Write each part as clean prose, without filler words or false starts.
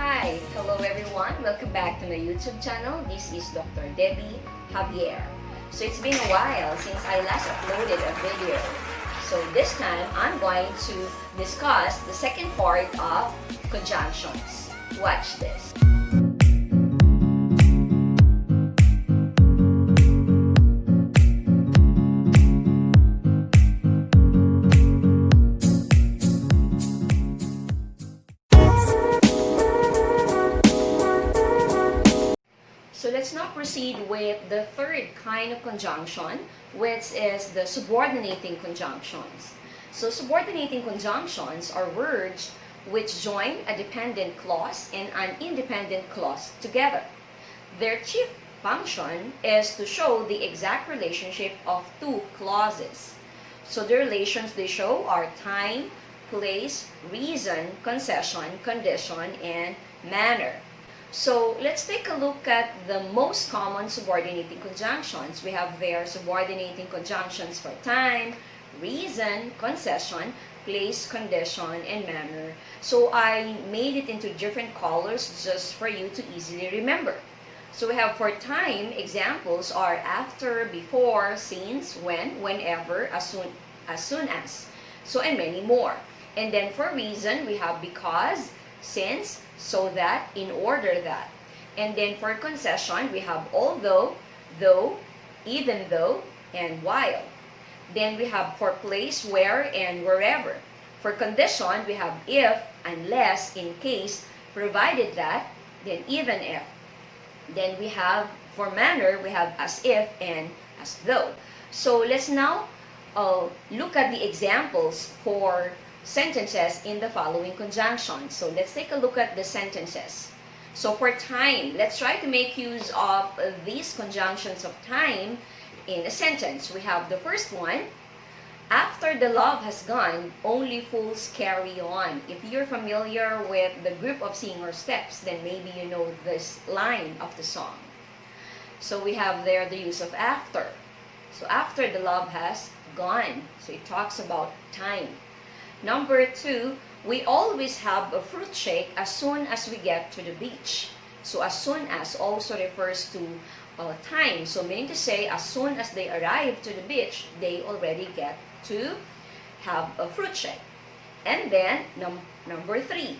Hi! Hello everyone! Welcome back to my YouTube channel. This is Dr. Debbie Javier. So it's been a while since I last uploaded a video. So this time, I'm going to discuss the second part of conjunctions. Watch this. So let's now proceed with the third kind of conjunction, which is the subordinating conjunctions. So subordinating conjunctions are words which join a dependent clause and an independent clause together. Their chief function is to show the exact relationship of two clauses. So the relations they show are time, place, reason, concession, condition, and manner. So let's take a look at the most common subordinating conjunctions. We have their subordinating conjunctions for time, reason, concession, place, condition, and manner. So I made it into different colors just for you to easily remember. So we have for time, examples are after, before, since, when, whenever, as soon as. So and many more. And then for reason, we have because, since, so that, in order that. And then for concession, we have although, though, even though, and while. Then we have for place, where, and wherever. For condition, we have if, unless, in case, provided that, then even if. Then we have for manner, we have as if and as though. So let's now look at the examples for sentences in the following conjunctions. So let's take a look at the sentences. So for time, let's try to make use of these conjunctions of time in a sentence. We have the first one, after the love has gone, only fools carry on. If you're familiar with the group of singer steps, then maybe you know this line of the song. So we have there the use of after. So after the love has gone. So it talks about time. Number two, we always have a fruit shake as soon as we get to the beach. So as soon as also refers to time. So meaning to say, as soon as they arrive to the beach, they already get to have a fruit shake. And then number three,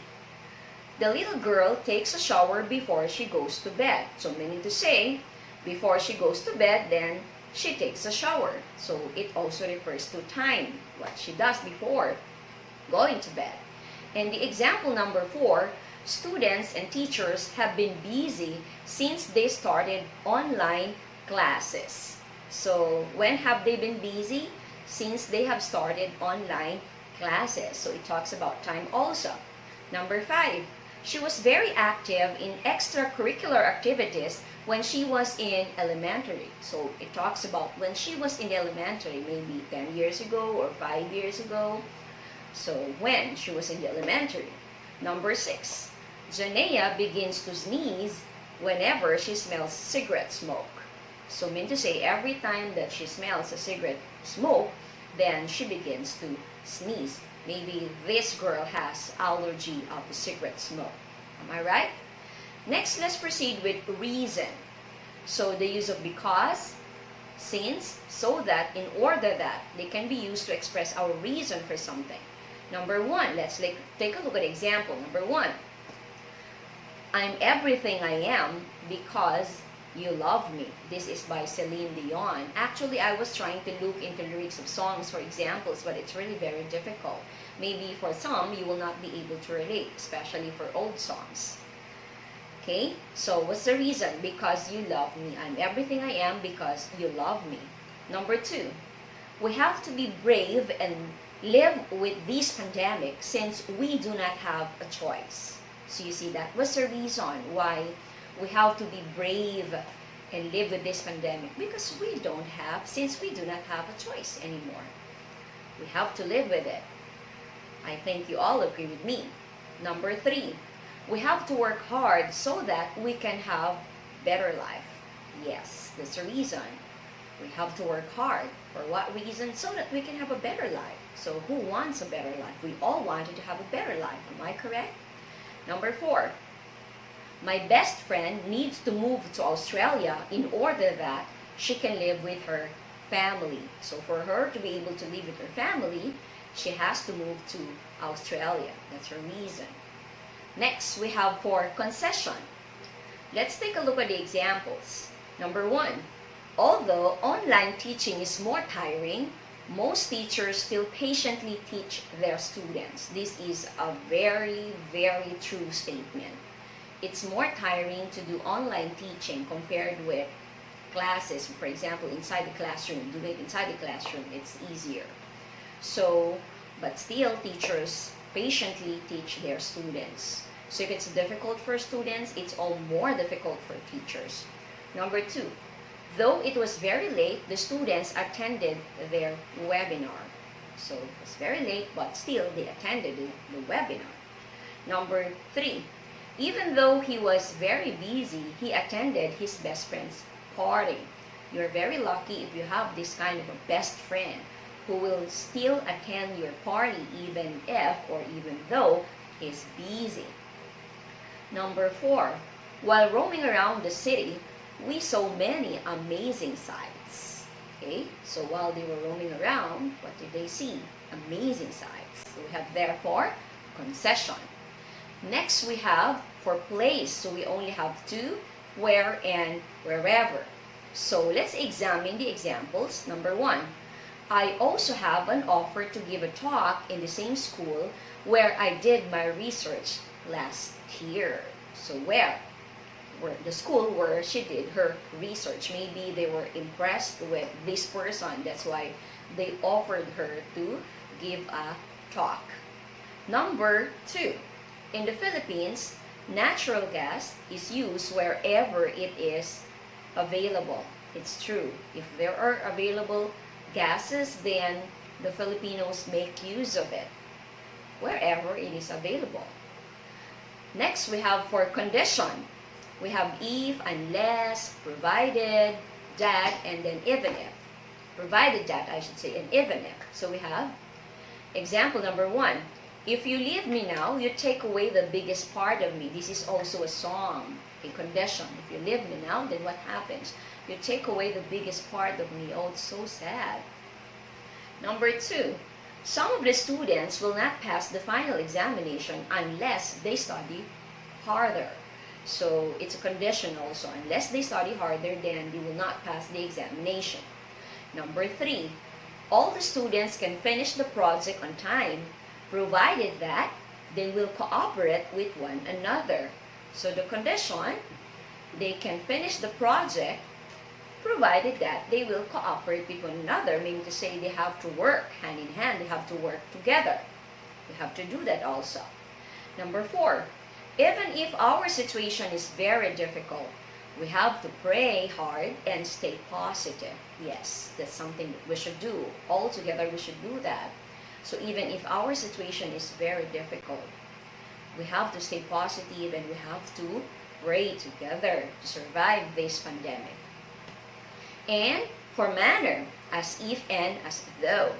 the little girl takes a shower before she goes to bed. So meaning to say, before she goes to bed, then she takes a shower. So it also refers to time, what she does before going to bed. And the example number four, students and teachers have been busy since they started online classes. So when have they been busy? Since they have started online classes. So it talks about time also. Number five, she was very active in extracurricular activities when she was in elementary. So it talks about when she was in elementary, maybe 10 years ago or 5 years ago. So when she was in the elementary. Number six, Janea begins to sneeze whenever she smells cigarette smoke. So mean to say, every time that she smells a cigarette smoke, then she begins to sneeze. Maybe this girl has allergy of cigarette smoke. Am I right? Next, let's proceed with reason. So the use of because, since, so that, in order that, they can be used to express our reason for something. Number one, let's take a look at example. Number one, I'm everything I am because you love me. This is by Celine Dion. Actually, I was trying to look into lyrics of songs for examples, but it's really very difficult. Maybe for some, you will not be able to relate, especially for old songs. Okay, so what's the reason? Because you love me. I'm everything I am because you love me. Number two, we have to be brave and live with this pandemic since we do not have a choice. So you see, that was the reason why we have to be brave and live with this pandemic, because we don't have, since we do not have a choice anymore. We have to live with it. I think you all agree with me. Number three, we have to work hard so that we can have better life. Yes, that's the reason. We have to work hard. For what reason? So that we can have a better life. So who wants a better life? We all wanted to have a better life. Am I correct? Number four, My best friend needs to move to Australia in order that she can live with her family. So for her to be able to live with her family, she has to move to Australia. That's her reason. Next, we have for concession. Let's take a look at the examples. Number 1, although online teaching is more tiring, most teachers still patiently teach their students. This is a very, very true statement. It's more tiring to do online teaching compared with classes. For example, inside the classroom, doing it inside the classroom, it's easier. So, but still, teachers patiently teach their students. So if it's difficult for students, it's all more difficult for teachers. Number 2, though it was very late, the students attended their webinar. So it was very late, but still they attended the webinar. Number 3, even though he was very busy, he attended his best friend's party. You're very lucky if you have this kind of a best friend who will still attend your party even if or even though he's busy. Number 4, while roaming around the city, we saw many amazing sights. Okay, so while they were roaming around, what did they see? Amazing sights. So we have therefore concession. Next we have for place. So we only have 2, where and wherever. So let's examine the examples. Number 1, I also have an offer to give a talk in the same school where I did my research last year. So where the school where she did her research. Maybe they were impressed with this person. That's why they offered her to give a talk. Number 2, in the Philippines, natural gas is used wherever it is available. It's true. If there are available gases, then the Filipinos make use of it wherever it is available. Next, we have for condition. We have if, unless, provided, that, and then even if. Provided that, I should say, and even if. So we have example number 1. If you leave me now, you take away the biggest part of me. This is also a song, a condition. If you leave me now, then what happens? You take away the biggest part of me. Oh, it's so sad. Number 2. Some of the students will not pass the final examination unless they study harder. So it's a condition also. Unless they study harder, then they will not pass the examination. Number 3. All the students can finish the project on time, provided that they will cooperate with one another. So the condition, they can finish the project provided that they will cooperate with one another, meaning to say they have to work hand in hand, they have to work together. They have to do that also. Number 4, even if our situation is very difficult, we have to pray hard and stay positive. Yes, that's something that we should do. All together we should do that. So even if our situation is very difficult, we have to stay positive and we have to pray together to survive this pandemic. And for manner, as if and as though.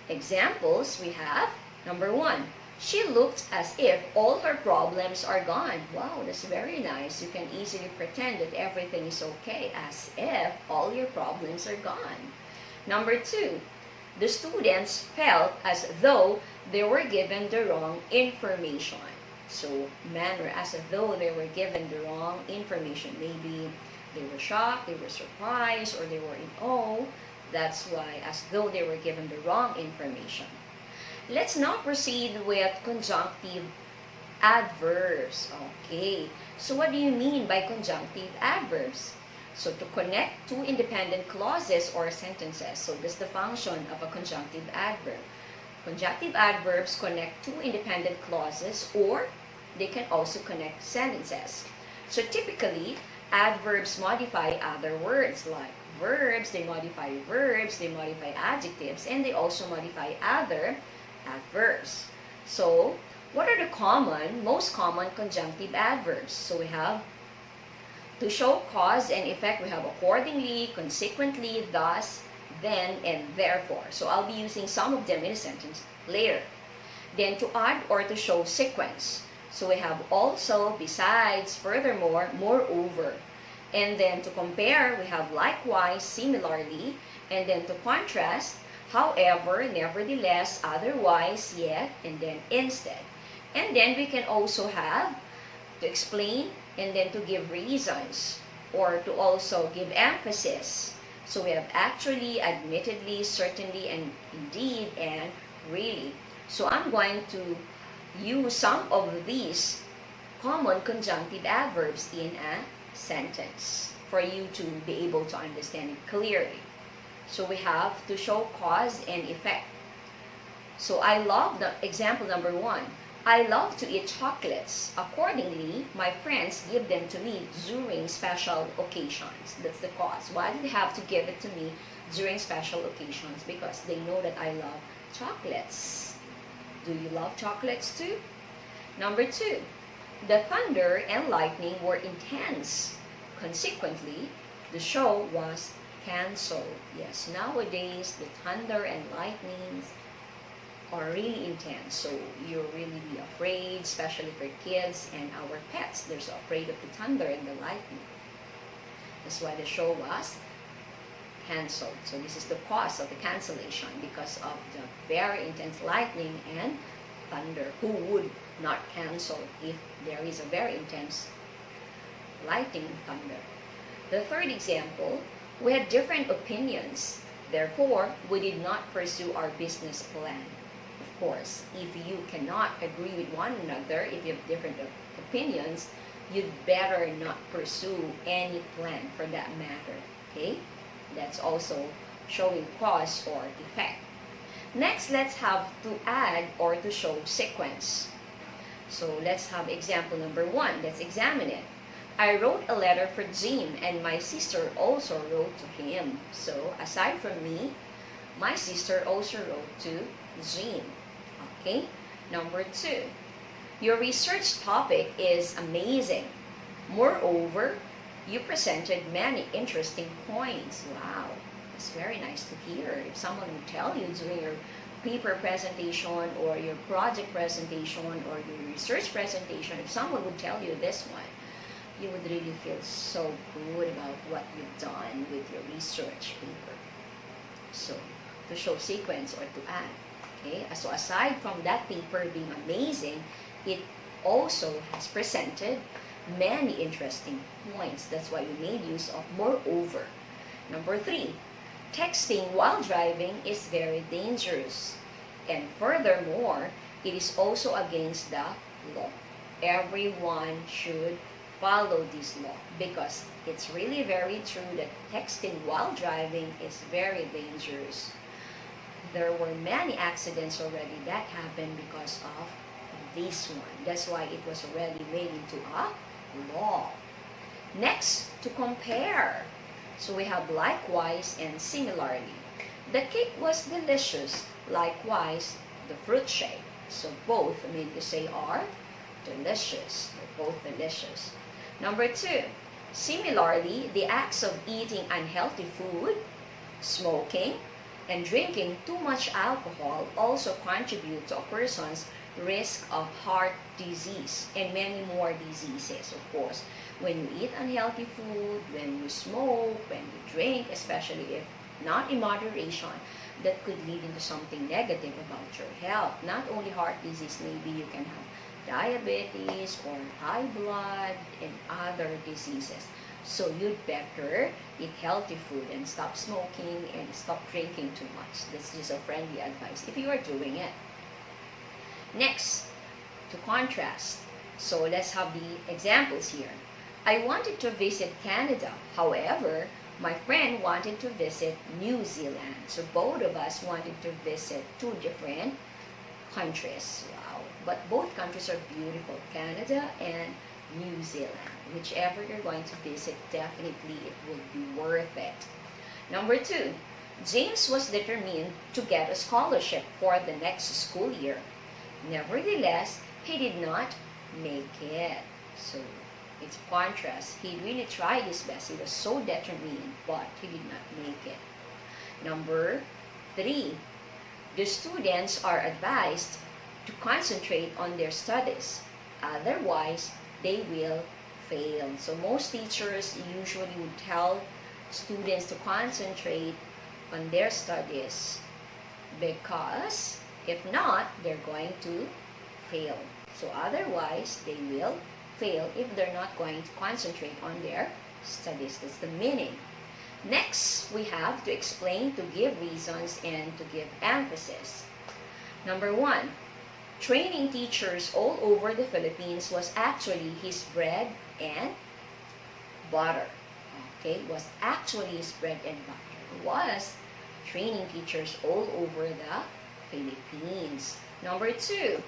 Examples we have, number 1, she looked as if all her problems are gone. Wow, that's very nice. You can easily pretend that everything is okay, as if all your problems are gone. Number 2, the students felt as though they were given the wrong information. So manner, as though they were given the wrong information. Maybe they were shocked, they were surprised, or they were in awe. That's why, as though they were given the wrong information. Let's now proceed with conjunctive adverbs. Okay, so what do you mean by conjunctive adverbs? So to connect two independent clauses or sentences. So that's the function of a conjunctive adverb. Conjunctive adverbs connect two independent clauses, or they can also connect sentences. So typically, adverbs modify other words like verbs, they modify verbs, they modify adjectives, and they also modify other adverbs. So, what are the most common conjunctive adverbs? So we have to show cause and effect, we have accordingly, consequently, thus, then, and therefore. So I'll be using some of them in a sentence later. Then to add or to show sequence. So we have also, besides, furthermore, moreover. And then to compare, we have likewise, similarly. And then to contrast, however, nevertheless, otherwise, yet, and then instead. And then we can also have to explain and then to give reasons, or to also give emphasis. So we have actually, admittedly, certainly, and indeed, and really. So I'm going to use some of these common conjunctive adverbs in a sentence for you to be able to understand it clearly. So we have to show cause and effect. So I love the example number 1. I love to eat chocolates. Accordingly, my friends give them to me during special occasions. That's the cause. Why do they have to give it to me during special occasions? Because they know that I love chocolates. Do you love chocolates too? Number 2. The thunder and lightning were intense. Consequently, the show was canceled. Yes, nowadays the thunder and lightnings are really intense. So you'll really be afraid, especially for kids and our pets. They're so afraid of the thunder and the lightning. That's why the show was canceled. So this is the cause of the cancellation, because of the very intense lightning and thunder. Who would not cancel if there is a very intense lightning and thunder? The third example, we had different opinions. Therefore, we did not pursue our business plan. Of course, if you cannot agree with one another, if you have different opinions, you'd better not pursue any plan for that matter. Okay? That's also showing cause or effect. Next, let's have to add or to show sequence. So let's have example number 1. Let's examine it. I wrote a letter for Jim, and my sister also wrote to him. So aside from me, my sister also wrote to Jim. Okay? Number 2. Your research topic is amazing. Moreover, you presented many interesting points. Wow, that's very nice to hear. If someone would tell you during your paper presentation or your project presentation or your research presentation, if someone would tell you this one, you would really feel so good about what you've done with your research paper. So, to show sequence or to add. Okay? So aside from that paper being amazing, it also has presented many interesting points. That's why we made use of moreover. Number 3, texting while driving is very dangerous. And furthermore, it is also against the law. Everyone should follow this law, because it's really very true that texting while driving is very dangerous. There were many accidents already that happened because of this one. That's why it was already made into a law. Next, to compare. So we have likewise and similarly. The cake was delicious. Likewise, the fruit shake. So both, I mean to say, are delicious. They're both delicious. Number 2, similarly, the acts of eating unhealthy food, smoking, and drinking too much alcohol also contribute to a person's risk of heart disease and many more diseases, of course. When you eat unhealthy food, when you smoke, when you drink, especially if not in moderation, that could lead into something negative about your health. Not only heart disease, maybe you can have diabetes or high blood and other diseases. So you'd better eat healthy food and stop smoking and stop drinking too much. That's just a friendly advice if you are doing it. Next, to contrast. So let's have the examples here. I wanted to visit Canada. However, my friend wanted to visit New Zealand. So both of us wanted to visit 2 different countries. Wow. But both countries are beautiful, Canada and New Zealand. Whichever you're going to visit, definitely it would be worth it. Number 2, James was determined to get a scholarship for the next school year. Nevertheless, he did not make it. So it's contrast. He really tried his best. He was so determined, but he did not make it. Number 3, the students are advised to concentrate on their studies. Otherwise, they will fail. So most teachers usually would tell students to concentrate on their studies, because if not, they're going to fail. So otherwise, they will fail if they're not going to concentrate on their studies. That's the meaning. Next, we have to explain, to give reasons, and to give emphasis. Number 1, training teachers all over the Philippines was actually his bread and butter. Okay, was actually his bread and butter. Was training teachers all over the Philippines. Number 2,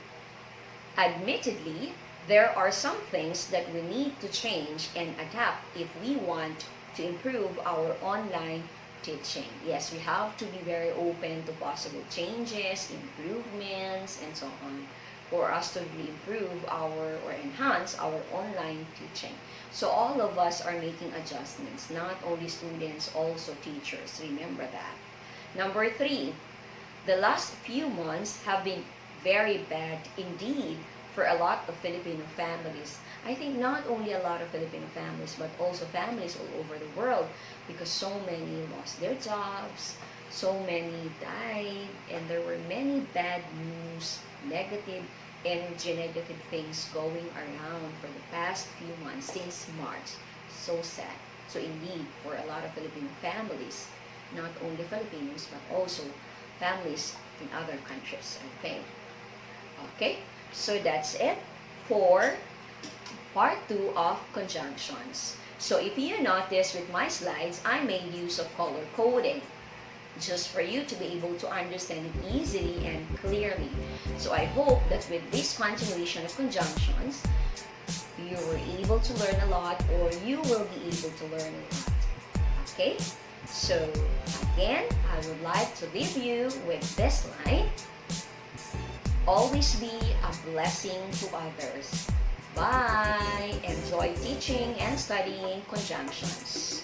admittedly, there are some things that we need to change and adapt if we want to improve our online teaching. Yes, we have to be very open to possible changes, improvements, and so on, for us to really improve our or enhance our online teaching. So all of us are making adjustments, not only students, also teachers. Remember that. Number 3, the last few months have been very bad indeed for a lot of Filipino families. I think not only a lot of Filipino families, but also families all over the world, because so many lost their jobs, so many died, and there were many bad news, negative energy, negative things going around for the past few months since March. So sad. So indeed, for a lot of Filipino families, not only Filipinos, but also families in other countries, I think. Okay, so that's it for part 2 of conjunctions. So if you notice with my slides, I made use of color coding, just for you to be able to understand it easily and clearly. So I hope that with this continuation of conjunctions, you were able to learn a lot, or you will be able to learn a lot. Okay? So again, I would like to leave you with this line: always be a blessing to others. Bye! Enjoy teaching and studying conjunctions.